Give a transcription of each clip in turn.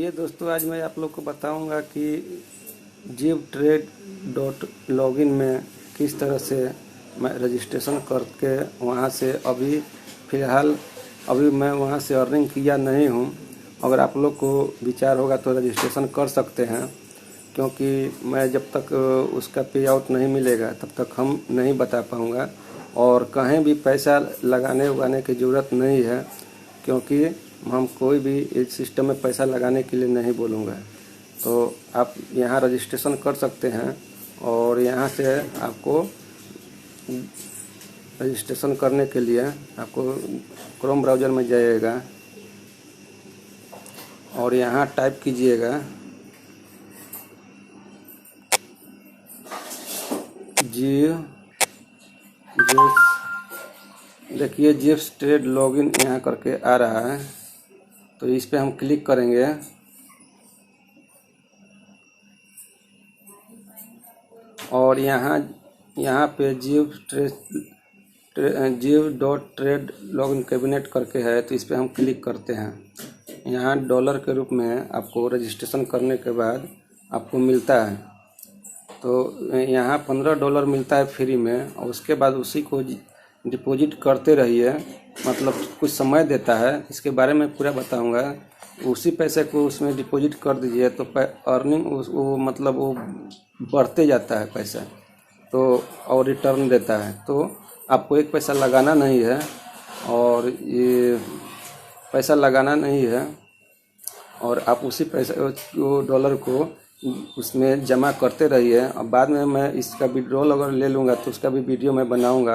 चलिए दोस्तों, आज मैं आप लोग को बताऊंगा कि जीव ट्रेड डॉट लॉगिन में किस तरह से मैं रजिस्ट्रेशन करके वहां से फ़िलहाल मैं वहां से अर्निंग किया नहीं हूं। अगर आप लोग को विचार होगा तो रजिस्ट्रेशन कर सकते हैं, क्योंकि मैं जब तक उसका पे आउट नहीं मिलेगा तब तक हम नहीं बता पाऊंगा। और कहीं भी पैसा लगाने उगाने की ज़रूरत नहीं है, क्योंकि हम कोई भी इस सिस्टम में पैसा लगाने के लिए नहीं बोलूँगा। तो आप यहाँ रजिस्ट्रेशन कर सकते हैं और यहाँ से आपको रजिस्ट्रेशन करने के लिए आपको क्रोम ब्राउज़र में जाइएगा और यहाँ टाइप कीजिएगा जीव देखिए जीव ट्रेड लॉगिन यहाँ करके आ रहा है, तो इस पे हम क्लिक करेंगे और यहाँ पे जीव डॉट ट्रेड लॉगिन कैबिनेट करके है, तो इस पे हम क्लिक करते हैं। यहाँ डॉलर के रूप में आपको रजिस्ट्रेशन करने के बाद आपको मिलता है, तो यहाँ $15 मिलता है फ्री में, और उसके बाद उसी को डिपॉजिट करते रहिए, मतलब कुछ समय देता है। इसके बारे में पूरा बताऊंगा। उसी पैसे को उसमें डिपॉजिट कर दीजिए तो अर्निंग वो बढ़ते जाता है पैसा, तो और रिटर्न देता है। तो आपको एक पैसा लगाना नहीं है, और ये पैसा लगाना नहीं है, और आप उसी पैसे डॉलर को उसमें जमा करते रहिए। और बाद में मैं इसका विड्रॉल अगर ले लूँगा तो उसका भी वीडियो मैं बनाऊँगा।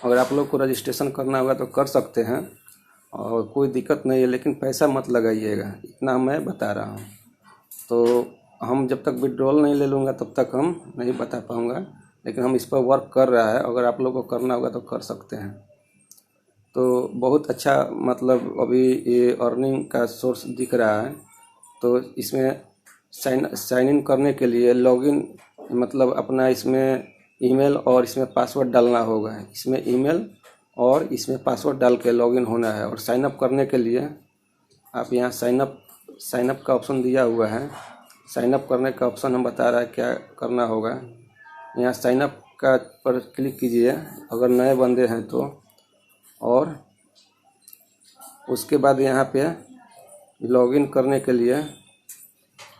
अगर आप लोग को रजिस्ट्रेशन करना होगा तो कर सकते हैं, और कोई दिक्कत नहीं है, लेकिन पैसा मत लगाइएगा, इतना मैं बता रहा हूँ। तो हम जब तक विड्रॉल नहीं ले लूँगा तब तक हम नहीं बता पाऊँगा, लेकिन हम इस पर वर्क कर रहा है। अगर आप लोग को करना होगा तो कर सकते हैं। तो बहुत अच्छा मतलब अभी ये अर्निंग का सोर्स दिख रहा है। तो इसमें साइन इन करने के लिए लॉगिन मतलब अपना इसमें ईमेल और इसमें पासवर्ड डालना होगा। इसमें ईमेल और इसमें पासवर्ड डाल के लॉगिन होना है। और साइन अप करने के लिए आप यहाँ साइन अप का ऑप्शन दिया हुआ है। साइन अप करने का ऑप्शन हम बता रहा है क्या करना होगा। यहाँ साइन अप का पर क्लिक कीजिए अगर नए बंदे हैं तो, और उसके बाद यहाँ पे लॉगिन करने के लिए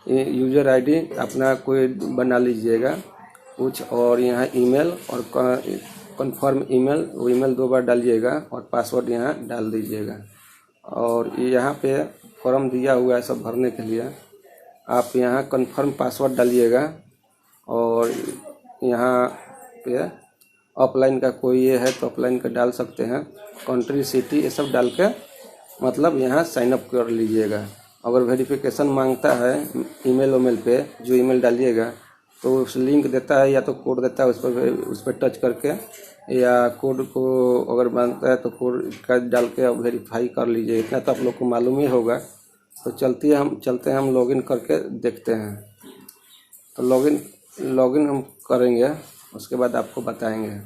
यूज़र आईडी अपना कोई बना लीजिएगा कुछ, और यहाँ ईमेल और कंफर्म ईमेल, वो ईमेल 2 बार डालिएगा और पासवर्ड यहाँ डाल दीजिएगा। और यहाँ पे फॉर्म दिया हुआ है सब भरने के लिए, आप यहाँ कंफर्म पासवर्ड डालिएगा। और यहाँ पे ऑफलाइन का कोई ये है तो ऑफलाइन का डाल सकते हैं, कंट्री सिटी ये सब डाल के मतलब यहाँ साइन अप कर लीजिएगा। अगर वेरिफिकेशन मांगता है ईमेल पे, जो ईमेल डालिएगा तो उस लिंक देता है या तो कोड देता है, उस पर टच करके, या कोड को अगर मांगता है तो कोड का डाल के वेरीफाई कर लीजिए। इतना तो आप लोग को मालूम ही होगा। तो चलते हैं हम लॉगिन करके देखते हैं। तो लॉगिन हम करेंगे, उसके बाद आपको बताएंगे।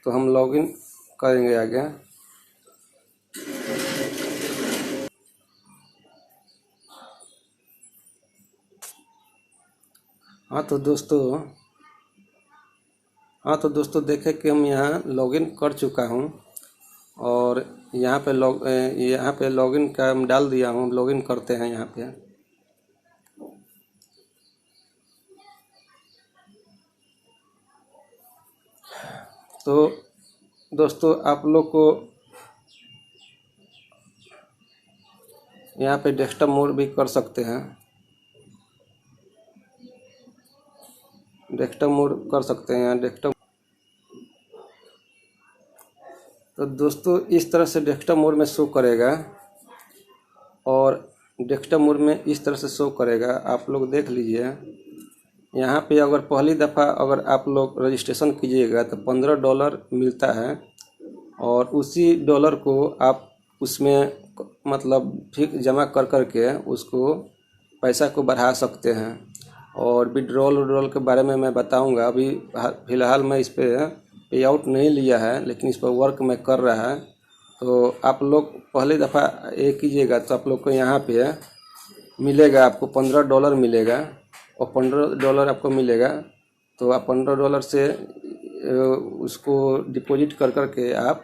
तो हम लॉगिन करेंगे आगे। हाँ तो दोस्तों देखें कि हम यहाँ लॉगिन कर चुका हूँ, और यहाँ पे लॉगिन का हम डाल दिया हूँ। लॉगिन करते हैं यहाँ पे। तो दोस्तों आप लोग को यहाँ पे डेस्कटॉप मोड भी कर सकते हैं, डेस्कटॉप मोड कर सकते हैं डेस्कटॉप। तो दोस्तों इस तरह से डेस्कटॉप मोड में शो करेगा, और डेस्कटॉप मोड में इस तरह से शो करेगा। आप लोग देख लीजिए, यहाँ पे अगर पहली दफ़ा अगर आप लोग रजिस्ट्रेशन कीजिएगा तो $15 मिलता है, और उसी डॉलर को आप उसमें मतलब ठीक जमा कर के उसको पैसा को बढ़ा सकते हैं। और विड्रॉल के बारे में मैं बताऊंगा। अभी फ़िलहाल मैं इस पर पे आउट नहीं लिया है, लेकिन इस पर वर्क मैं कर रहा है। तो आप लोग पहली दफ़ा ये कीजिएगा तो आप लोग को यहाँ पे मिलेगा, आपको $15 मिलेगा और $15 आपको मिलेगा। तो आप $15 से उसको डिपॉजिट कर करके आप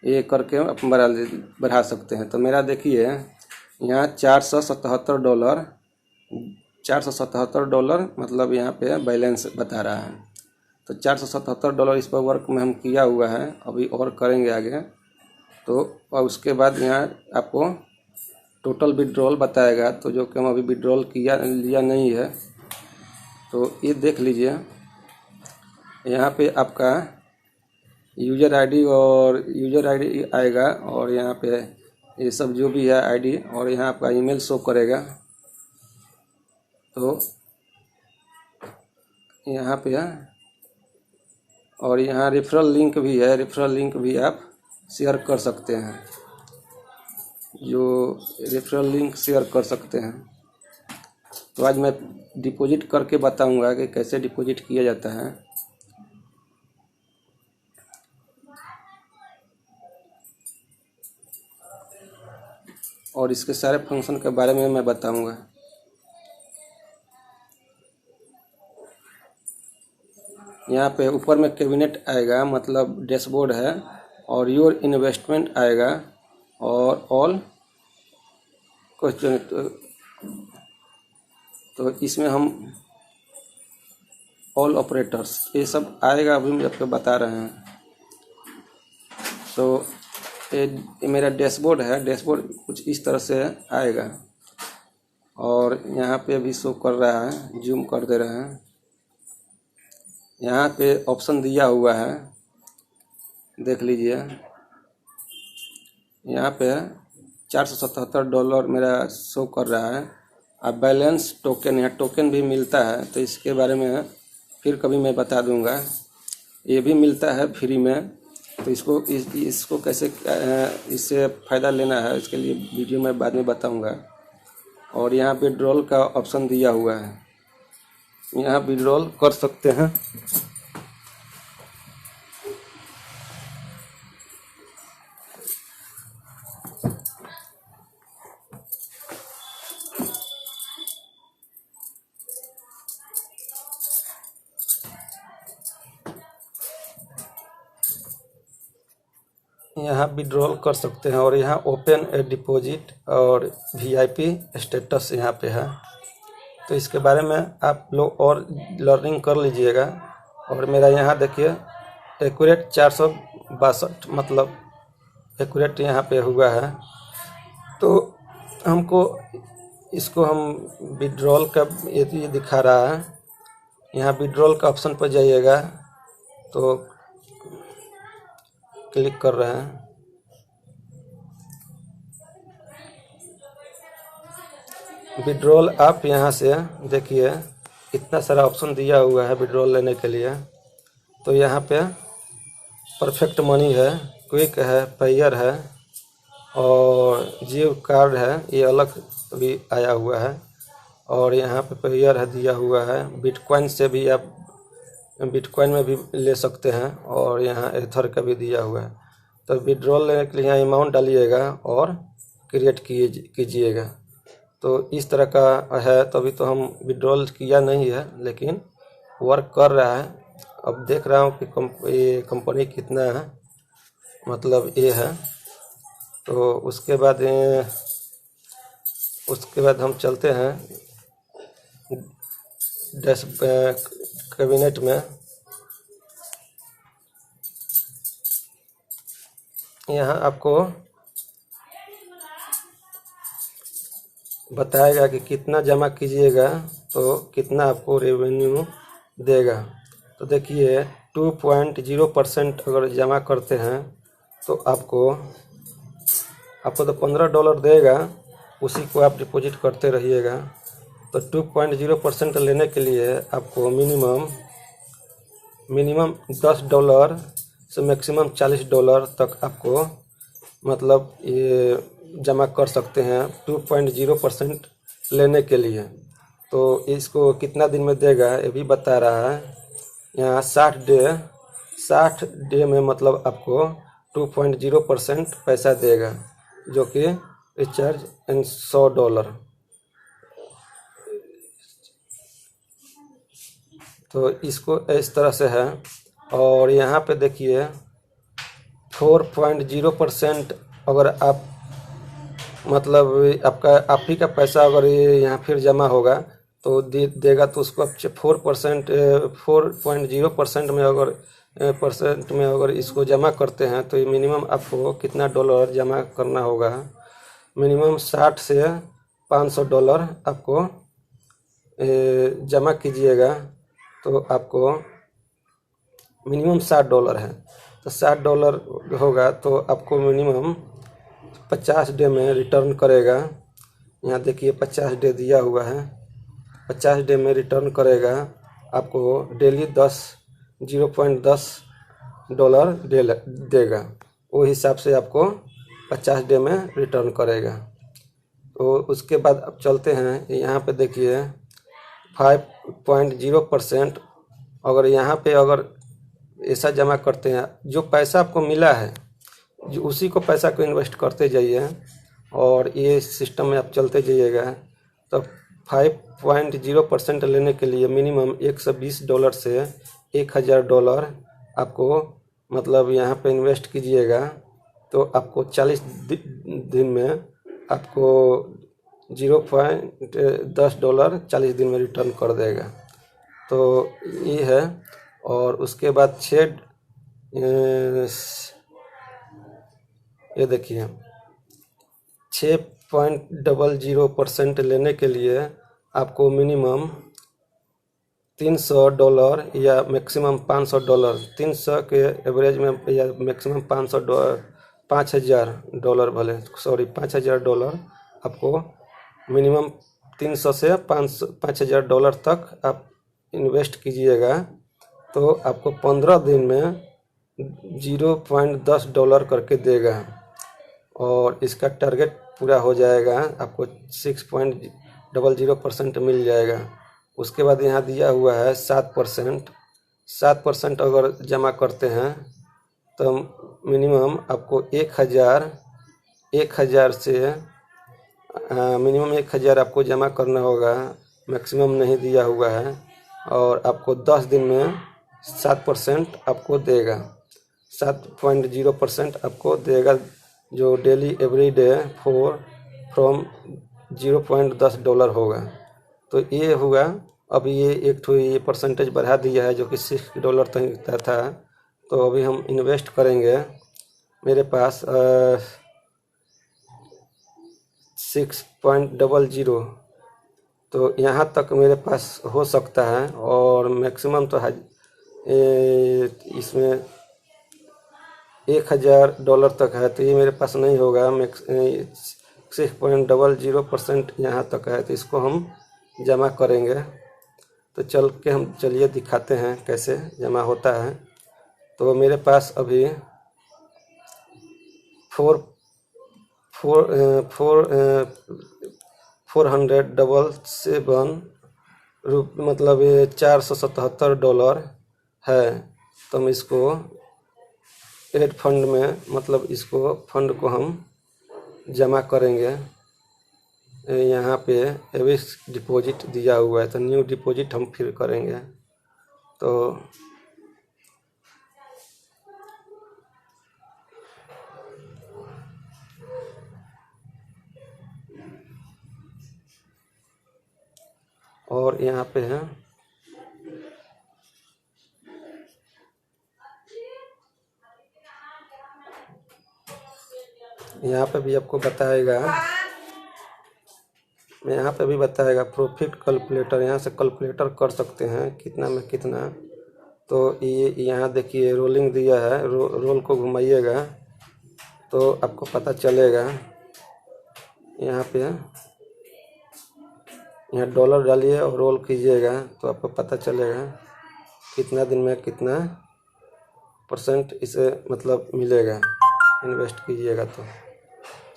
ये करके आप बढ़ा सकते हैं। तो मेरा देखिए यहाँ $477 मतलब यहाँ पे बैलेंस बता रहा है। तो $477 इस पर वर्क में हम किया हुआ है, अभी और करेंगे आगे। तो और उसके बाद यहाँ आपको टोटल विड्रॉल बताएगा, तो जो कि हम अभी विड्रॉल लिया नहीं है। तो ये देख लीजिए, यहाँ पे आपका यूज़र आईडी आएगा और यहाँ पे ये सब जो भी है आईडी, और यहाँ आपका ईमेल शो करेगा। तो यहाँ पे और यहाँ रेफरल लिंक भी है, रेफरल लिंक भी आप शेयर कर सकते हैं, जो रेफरल लिंक शेयर कर सकते हैं। तो आज मैं डिपॉजिट करके बताऊंगा कि कैसे डिपॉजिट किया जाता है। और इसके सारे फंक्शन के बारे में मैं बताऊंगा। यहाँ पे ऊपर में कैबिनेट आएगा, मतलब डैशबोर्ड है, और योर इन्वेस्टमेंट आएगा, और ऑल क्वेश्चन। तो इसमें हम ऑल ऑपरेटर्स ये सब आएगा, अभी मैं आपको बता रहे हैं। तो ये मेरा डैशबोर्ड है, डैशबोर्ड कुछ इस तरह से आएगा, और यहाँ पे भी शो कर रहा है, जूम कर दे रहे हैं। यहाँ पे ऑप्शन दिया हुआ है, देख लीजिए। यहाँ पे $477 मेरा शो कर रहा है। अब बैलेंस टोकन, यहाँ टोकन भी मिलता है, तो इसके बारे में फिर कभी मैं बता दूंगा। ये भी मिलता है फ्री में, तो इसको कैसे इससे फ़ायदा लेना है, इसके लिए वीडियो में बाद में बताऊंगा। और यहाँ विड्रॉल का ऑप्शन दिया हुआ है, यहाँ विड्रॉल कर सकते हैं। यहाँ विड्रॉल कर सकते हैं, और यहाँ ओपन ए डिपॉजिट और वीआईपी स्टेटस यहाँ पे है। तो इसके बारे में आप लोग और लर्निंग कर लीजिएगा। और मेरा यहाँ देखिए एक्यूरेट 462 मतलब एक्यूरेट यहाँ पे हुआ है। तो हमको इसको हम विड्रॉल का ये दिखा रहा है, यहाँ विड्रॉल का ऑप्शन पर जाइएगा, तो क्लिक कर रहे हैं। विड्रॉल आप यहाँ से देखिए इतना सारा ऑप्शन दिया हुआ है विड्रॉल लेने के लिए। तो यहाँ पे परफेक्ट मनी है, क्विक है, पेयर है, और जियो कार्ड है, ये अलग भी आया हुआ है। और यहाँ पे पेयर है दिया हुआ है। बिटकॉइन से भी आप बिटकॉइन में भी ले सकते हैं, और यहाँ एथर का भी दिया हुआ है। तो विड्रॉल लेने के लिए यहाँ अमाउंट डालिएगा और क्रिएट कीजिएगा। तो इस तरह का है। तो अभी तो हम विड्रॉल किया नहीं है, लेकिन वर्क कर रहा है। अब देख रहा हूँ कि ये कंपनी कितना है, मतलब ये है। तो उसके बाद हम चलते हैं कैबिनेट में। यहाँ आपको बताएगा कि कितना जमा कीजिएगा तो कितना आपको रेवेन्यू देगा। तो देखिए 2.0% अगर जमा करते हैं तो आपको तो $15 देगा, उसी को आप डिपॉजिट करते रहिएगा। तो 2.0% लेने के लिए आपको मिनिमम $10 से मैक्सिमम $40 तक आपको मतलब ये जमा कर सकते हैं 2.0% लेने के लिए। तो इसको कितना दिन में देगा ये भी बता रहा है। यहाँ 60 डे में मतलब आपको 2.0% पैसा देगा, जो कि रिचार्ज इन $100। तो इसको इस तरह से है। और यहाँ पे देखिए 4.0% अगर आप मतलब आपका आप ही का पैसा अगर ये यहाँ फिर जमा होगा तो देगा, तो उसको आप 4.0% में अगर इसको जमा करते हैं तो मिनिमम आपको कितना डॉलर जमा करना होगा? मिनिमम 60 से $500 आपको जमा कीजिएगा, तो आपको मिनिमम $60 है। तो $60 होगा तो आपको मिनिमम 50 डे में रिटर्न करेगा। यहाँ देखिए 50 डे दिया हुआ है, 50 डे में रिटर्न करेगा आपको डेली 0.10 देगा। वो हिसाब से आपको 50 डे में रिटर्न करेगा। तो उसके बाद अब चलते हैं, यहाँ पे देखिए 5.0% अगर यहाँ पे अगर ऐसा जमा करते हैं, जो पैसा आपको मिला है जो उसी को पैसा को इन्वेस्ट करते जाइए और ये सिस्टम में आप चलते जाइएगा। तो 5.0% लेने के लिए मिनिमम $120 से $1000 आपको मतलब यहाँ पे इन्वेस्ट कीजिएगा, तो आपको 40 दिन में आपको $0.10 40 दिन में रिटर्न कर देगा। तो ये है। और उसके बाद ये देखिए 6.00% लेने के लिए आपको मिनिमम $300 या मैक्सिमम $500, 300 के एवरेज में या मैक्सिमम $5000 भले $5000 आपको मिनिमम 300 से $5000 तक आप इन्वेस्ट कीजिएगा, तो आपको 15 दिन में $0.10 करके देगा और इसका टारगेट पूरा हो जाएगा, आपको 6.00% मिल जाएगा। उसके बाद यहाँ दिया हुआ है 7% अगर जमा करते हैं तो मिनिमम आपको 1000 से मिनिमम 1000 आपको जमा करना होगा, मैक्सिमम नहीं दिया हुआ है। और आपको 10 दिन में 7% आपको देगा, 7.0% आपको देगा, जो डेली एवरी डे फ्रॉम $0.10 होगा। तो ये हुआ। अभी ये ये परसेंटेज बढ़ा दिया है, जो कि $6 तक था। तो अभी हम इन्वेस्ट करेंगे। मेरे पास 6.00, तो यहाँ तक मेरे पास हो सकता है। और मैक्सिमम तो इसमें $1000 तक है, तो ये मेरे पास नहीं होगा। 6.00% यहाँ तक है, तो इसको हम जमा करेंगे। तो चलिए दिखाते हैं कैसे जमा होता है। तो मेरे पास अभी 477 मतलब ये $477 है। तो हम इसको एड फंड में मतलब इसको फंड को हम जमा करेंगे। यहाँ पे एविक्स डिपॉजिट दिया हुआ है, तो न्यू डिपॉजिट हम फिर करेंगे। तो और यहाँ पे है यहाँ पे भी आपको बताएगा, यहाँ पे भी बताएगा प्रॉफिट कैलकुलेटर। यहाँ से कैलकुलेटर कर सकते हैं कितना में कितना। तो ये यहाँ देखिए रोलिंग दिया है, रोल को घुमाइएगा तो आपको पता चलेगा। यहाँ पे यहाँ डॉलर डालिए और रोल कीजिएगा तो आपको पता चलेगा कितना दिन में कितना % इसे मतलब मिलेगा, इन्वेस्ट कीजिएगा तो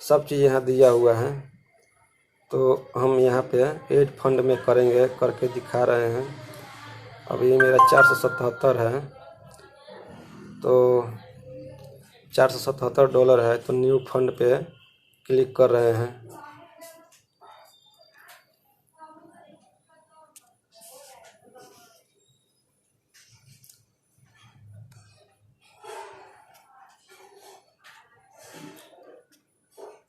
सब चीज़ यहाँ दिया हुआ है। तो हम यहाँ पे एड फंड में करेंगे, करके दिखा रहे हैं। अभी मेरा 477 है। तो $477 है, तो न्यू फंड पे क्लिक कर रहे हैं।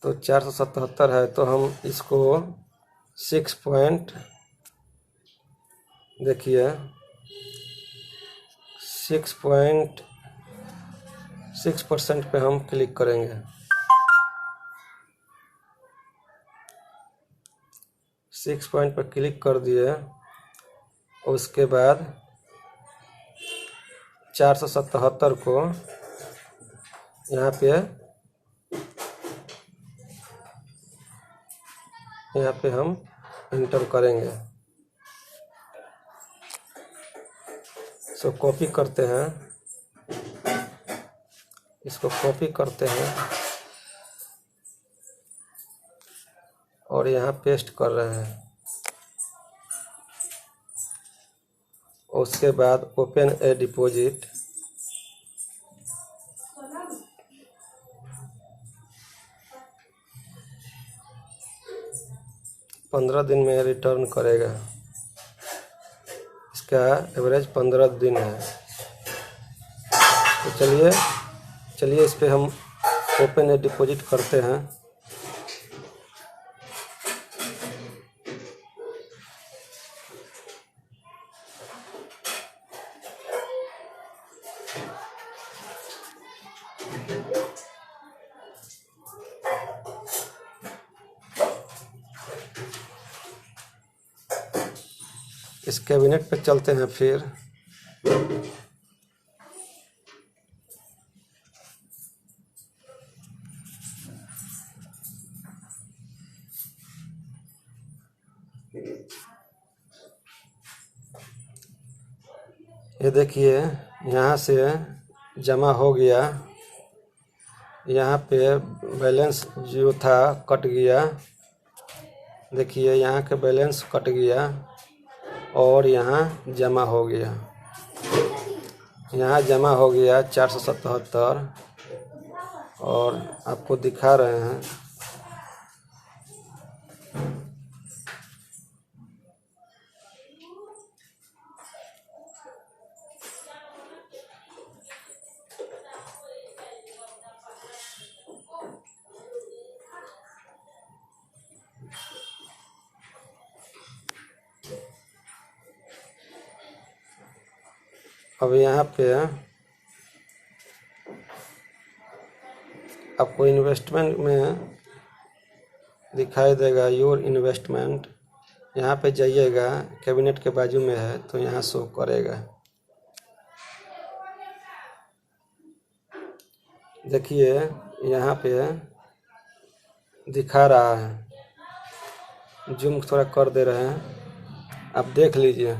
तो 477 है, तो हम इसको 6 पॉइंट देखिए 6.6% पे हम क्लिक करेंगे। 6 पॉइंट पर क्लिक कर दिए। उसके बाद 477 को यहाँ पे हम इंटर करेंगे। सो कॉपी करते हैं, इसको कॉपी करते हैं और यहाँ पेस्ट कर रहे हैं। उसके बाद ओपन ए डिपॉजिट, पंद्रह दिन में रिटर्न करेगा। इसका एवरेज 15 दिन है। तो चलिए इस पे हम ओपन ए डिपॉजिट करते हैं। इस कैबिनेट पे चलते हैं। फिर ये देखिए यहाँ से जमा हो गया। यहाँ पे बैलेंस जो था कट गया। देखिए यहाँ के बैलेंस कट गया और यहाँ जमा हो गया। यहाँ जमा हो गया 477 और आपको दिखा रहे हैं। अब यहाँ पे आपको इन्वेस्टमेंट में दिखाई देगा योर इन्वेस्टमेंट। यहाँ पे जाइएगा, कैबिनेट के बाजू में है तो यहाँ शो करेगा। देखिए यहाँ पे दिखा रहा है, जूम थोड़ा कर दे रहे हैं, आप देख लीजिए।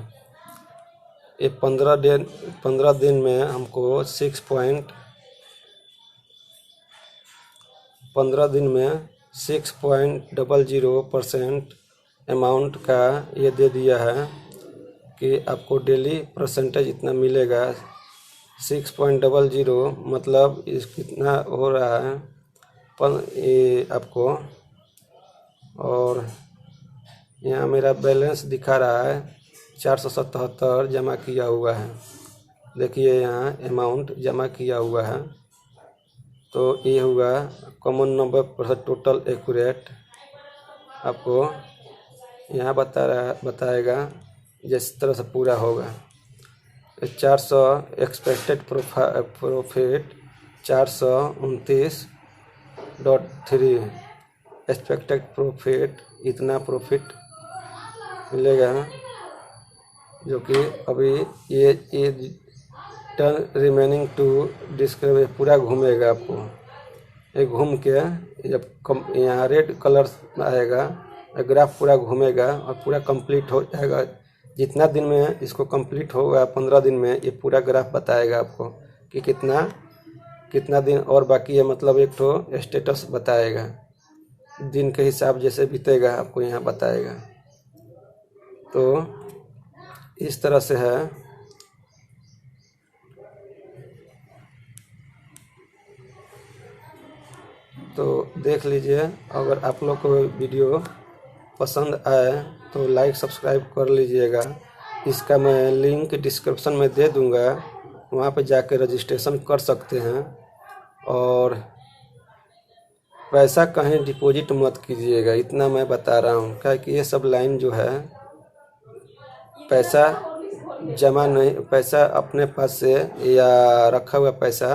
ये 15 दिन में हमको 6.00% अमाउंट का ये दे दिया है कि आपको डेली परसेंटेज इतना मिलेगा। 6.00 मतलब इस कितना हो रहा है ये आपको। और यहाँ मेरा बैलेंस दिखा रहा है 477 जमा किया हुआ है। देखिए यहाँ अमाउंट जमा किया हुआ है। तो ये हुआ कॉमन नंबर पर टोटल एक्यूरेट। आपको यहाँ बताएगा जिस तरह से पूरा होगा। 400 एक्सपेक्टेड प्रॉफिट 429.3 एक्सपेक्टेड प्रॉफिट, इतना प्रॉफिट मिलेगा। जो कि अभी ये टर्न रिमेनिंग टू डिस्क्राइब पूरा घूमेगा। आपको ये घूम के जब यहाँ रेड कलर आएगा, ग्राफ पूरा घूमेगा और पूरा कंप्लीट हो जाएगा। जितना दिन में इसको कंप्लीट होगा 15 दिन में, ये पूरा ग्राफ बताएगा आपको कि कितना दिन और बाकी है। मतलब एक तो स्टेटस बताएगा, दिन के हिसाब जैसे बीतेगा आपको यहाँ बताएगा। तो इस तरह से है। तो देख लीजिए। अगर आप लोग को वीडियो पसंद आए तो लाइक सब्सक्राइब कर लीजिएगा। इसका मैं लिंक डिस्क्रिप्शन में दे दूंगा, वहाँ पे जाके रजिस्ट्रेशन कर सकते हैं। और पैसा कहीं डिपॉजिट मत कीजिएगा, इतना मैं बता रहा हूँ। क्या कि ये सब लाइन जो है, पैसा जमा नहीं, पैसा अपने पास से या रखा हुआ पैसा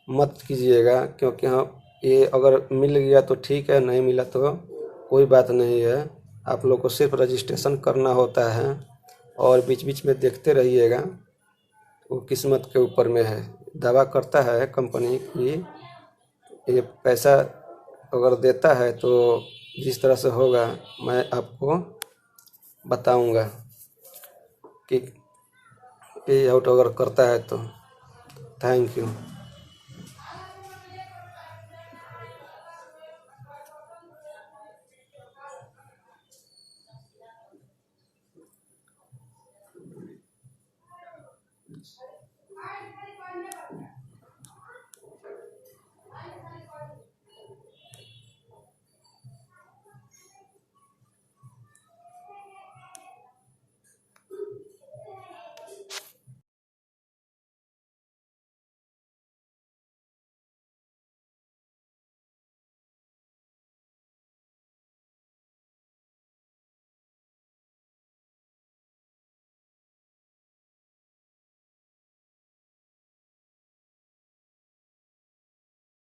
मत कीजिएगा, क्योंकि हम ये अगर मिल गया तो ठीक है, नहीं मिला तो कोई बात नहीं है। आप लोग को सिर्फ रजिस्ट्रेशन करना होता है और बीच बीच में देखते रहिएगा, वो किस्मत के ऊपर में है। दावा करता है कंपनी की ये पैसा अगर देता है तो जिस तरह से होगा मैं आपको बताऊंगा कि पे आउट अगर करता है तो। Thank you.